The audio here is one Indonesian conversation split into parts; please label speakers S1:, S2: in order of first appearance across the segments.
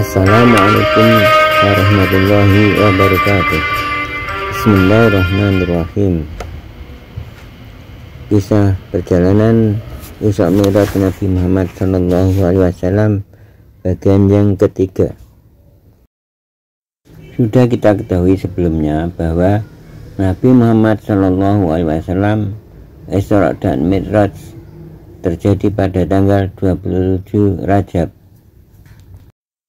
S1: Assalamualaikum warahmatullahi wabarakatuh. Bismillahirrahmanirrahim. Kisah perjalanan Isra Mi'raj Nabi Muhammad SAW bagian yang ketiga. Sudah kita ketahui sebelumnya bahwa Nabi Muhammad SAW Isra dan Mi'raj terjadi pada tanggal 27 Rajab.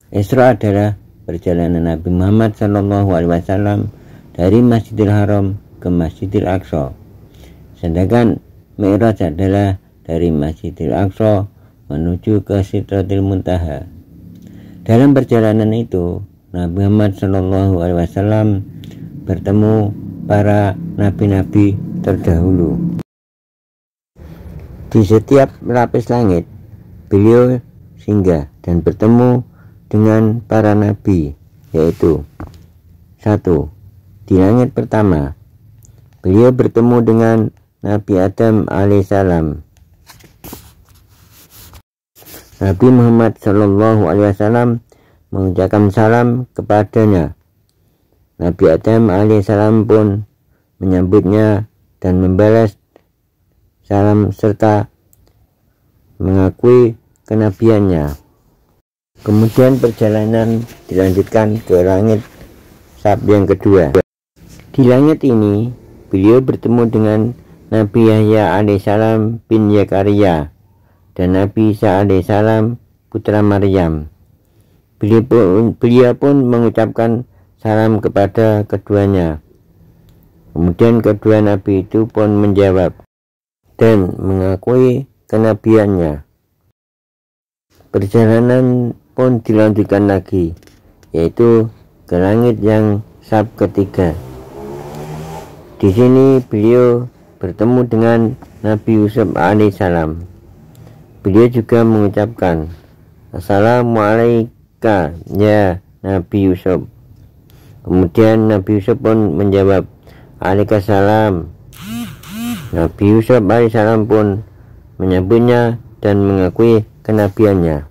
S1: Isra adalah perjalanan Nabi Muhammad SAW dari Masjidil Haram ke Masjidil Aqsa, sedangkan Mi'raj adalah dari Masjidil Aqsa menuju ke Sidratil Muntaha. Dalam perjalanan itu, Nabi Muhammad SAW bertemu para nabi-nabi terdahulu. Di setiap lapis langit, beliau singgah dan bertemu dengan para nabi, yaitu 1. Di langit pertama, beliau bertemu dengan Nabi Adam alaihissalam. Nabi Muhammad SAW mengucapkan salam kepadanya. Nabi Adam alaihissalam pun menyambutnya dan membalas salam serta mengakui kenabiannya. Kemudian perjalanan dilanjutkan ke langit sab yang kedua. Di langit ini beliau bertemu dengan Nabi Yahya alaihissalam bin Zakaria dan Nabi Isa alaihissalam putra Maryam. Beliau pun mengucapkan salam kepada keduanya. Kemudian kedua nabi itu pun menjawab dan mengakui kenabiannya. Perjalanan pun dilanjutkan lagi, yaitu ke langit yang sab ketiga. Di sini beliau bertemu dengan Nabi Yusuf alaihissalam. Beliau juga mengucapkan Assalamualaikum ya Nabi Yusuf. Kemudian Nabi Yusuf pun menjawab Waalaikumsalam. Nabi Yusuf alaihissalam pun menyambutnya dan mengakui kenabiannya.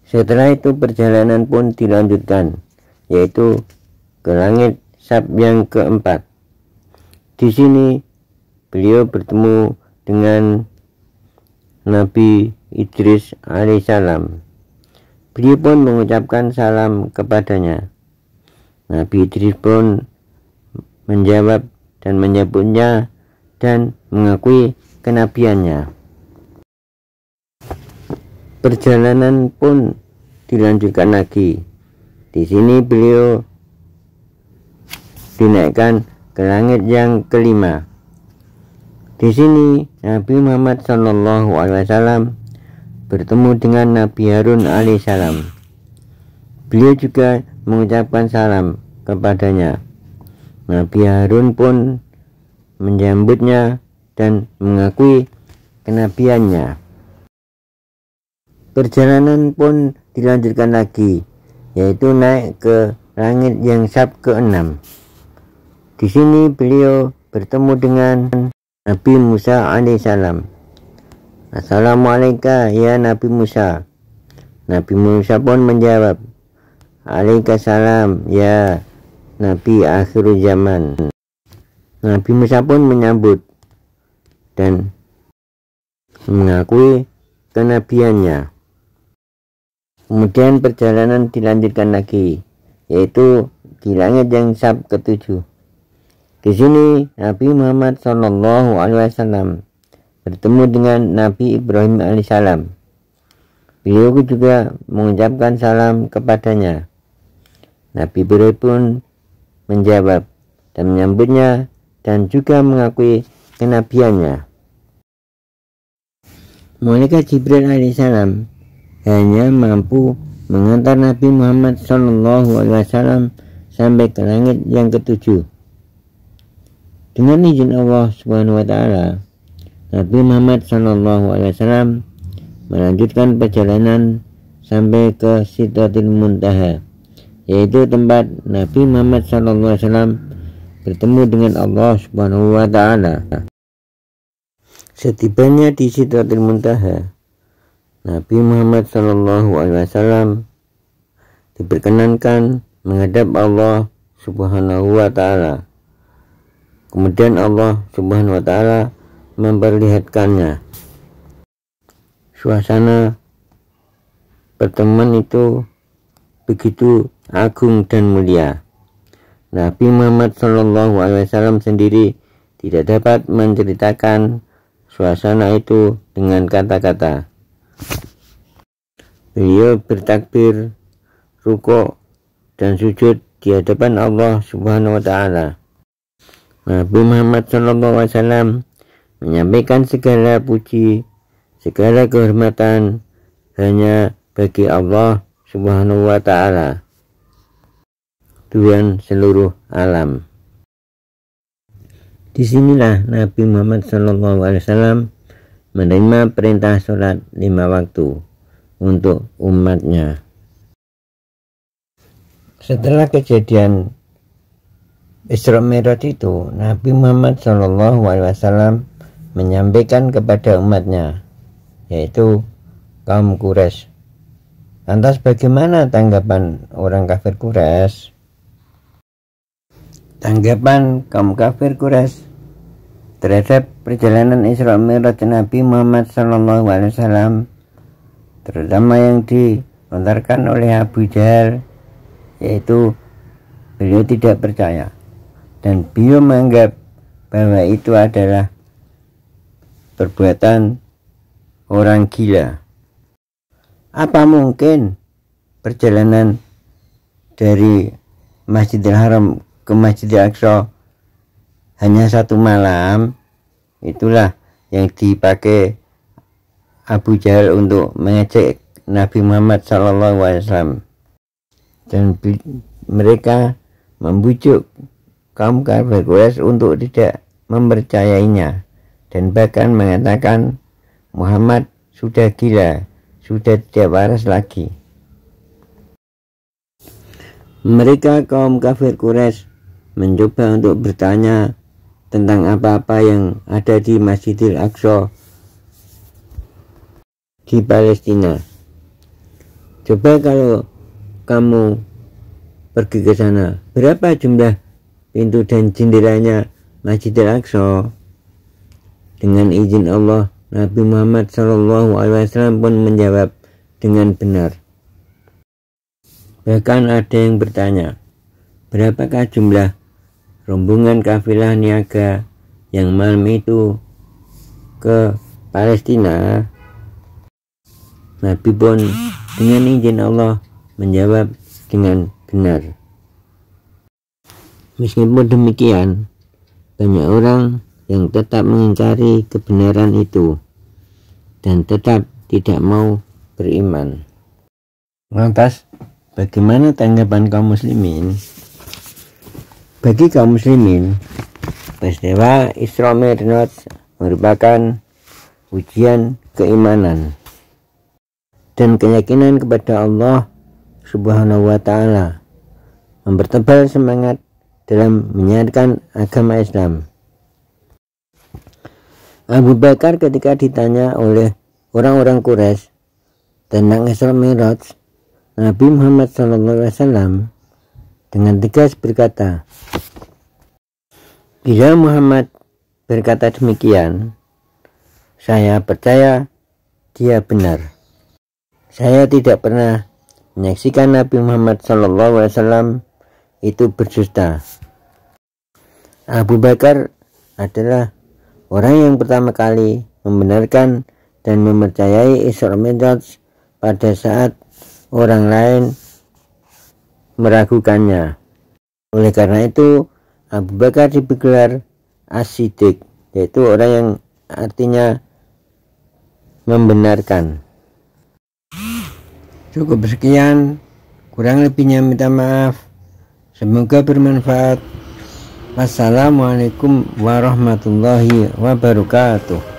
S1: Setelah itu perjalanan pun dilanjutkan, yaitu ke langit sab yang keempat. Di sini beliau bertemu dengan Nabi Idris alaihissalam. Beliau pun mengucapkan salam kepadanya. Nabi Idris pun menjawab dan menyebutnya dan mengakui kenabiannya. Perjalanan pun dilanjutkan lagi. Di sini beliau dinaikkan ke langit yang kelima. Di sini Nabi Muhammad SAW bertemu dengan Nabi Harun alaihissalam. Beliau juga mengucapkan salam kepadanya. Nabi Harun pun menyambutnya dan mengakui kenabiannya. Perjalanan pun dilanjutkan lagi, yaitu naik ke langit yang sab ke-6. Di sini beliau bertemu dengan Nabi Musa alaihissalam. Assalamualaikum ya Nabi Musa. Nabi Musa pun menjawab Waalaikumsalam ya Nabi akhir zaman. Nabi Musa pun menyambut dan mengakui kenabiannya. Kemudian perjalanan dilanjutkan lagi, yaitu di langit yang sab ke-7. Di sini Nabi Muhammad SAW bertemu dengan Nabi Ibrahim alaihissalam. Beliau juga mengucapkan salam kepadanya. Nabi Ibrahim pun menjawab dan menyambutnya dan juga mengakui kenabiannya. Malaikat Jibril alaihissalam hanya mampu mengantar Nabi Muhammad SAW sampai ke langit yang ke-7. Dengan izin Allah SWT, Nabi Muhammad SAW melanjutkan perjalanan sampai ke Sidratil Muntaha, yaitu tempat Nabi Muhammad SAW bertemu dengan Allah SWT. Setibanya di Sidratil Muntaha, Nabi Muhammad SAW diperkenankan menghadap Allah Subhanahu wa Ta'ala. Kemudian Allah Subhanahu wa Ta'ala memperlihatkannya. Suasana pertemuan itu begitu agung dan mulia. Nabi Muhammad SAW sendiri tidak dapat menceritakan suasana itu dengan kata-kata. Beliau bertakbir, rukuk dan sujud di hadapan Allah Subhanahu wa Ta'ala. Nabi Muhammad SAW menyampaikan segala puji, segala kehormatan hanya bagi Allah Subhanahu wa Ta'ala, Tuhan seluruh alam. Disinilah Nabi Muhammad SAW menerima perintah sholat 5 waktu untuk umatnya. Setelah kejadian Isra Mi'raj itu, Nabi Muhammad SAW menyampaikan kepada umatnya, yaitu kaum Quraisy. Lantas bagaimana tanggapan orang kafir Quraisy? Tanggapan kaum kafir Quraisy terhadap perjalanan Isra Mi'raj Nabi Muhammad SAW, terutama yang dilontarkan oleh Abu Jahal, yaitu beliau tidak percaya dan beliau menganggap bahwa itu adalah perbuatan orang gila. Apa mungkin perjalanan dari Masjidil Haram ke Masjidil Aqsa hanya 1 malam? Itulah yang dipakai Abu Jahal untuk mengejek Nabi Muhammad SAW, dan mereka membujuk kaum kafir Quraisy untuk tidak mempercayainya dan bahkan mengatakan Muhammad sudah gila, sudah tidak waras lagi. Mereka kaum kafir Quraisy mencoba untuk bertanya tentang apa-apa yang ada di Masjidil Aqsa di Palestina. Coba kalau kamu pergi ke sana, berapa jumlah pintu dan jendelanya Masjidil Aqsa? Dengan izin Allah, Nabi Muhammad SAW pun menjawab dengan benar. Bahkan ada yang bertanya, berapakah jumlah rombongan kafilah niaga yang malam itu ke Palestina? Nabi pun dengan izin Allah menjawab dengan benar. Meskipun demikian, banyak orang yang tetap mengingkari kebenaran itu dan tetap tidak mau beriman. Lantas, bagaimana tanggapan kaum muslimin? Bagi kaum muslimin, peristiwa Isra Mi'raj merupakan ujian keimanan dan keyakinan kepada Allah Subhanahu wa Ta'ala, mempertebal semangat dalam menyiarkan agama Islam. Abu Bakar ketika ditanya oleh orang-orang Quraisy tentang Isra Mi'raj, Nabi Muhammad SAW dengan tegas berkata, bila Muhammad berkata demikian, saya percaya dia benar. Saya tidak pernah menyaksikan Nabi Muhammad SAW itu berdusta. Abu Bakar adalah orang yang pertama kali membenarkan dan mempercayai Isra Mi'raj pada saat orang lain meragukannya. Oleh karena itu, Abu Bakar digelar As-Siddiq, yaitu orang yang artinya membenarkan. Cukup sekian, kurang lebihnya minta maaf. Semoga bermanfaat. Wassalamualaikum warahmatullahi wabarakatuh.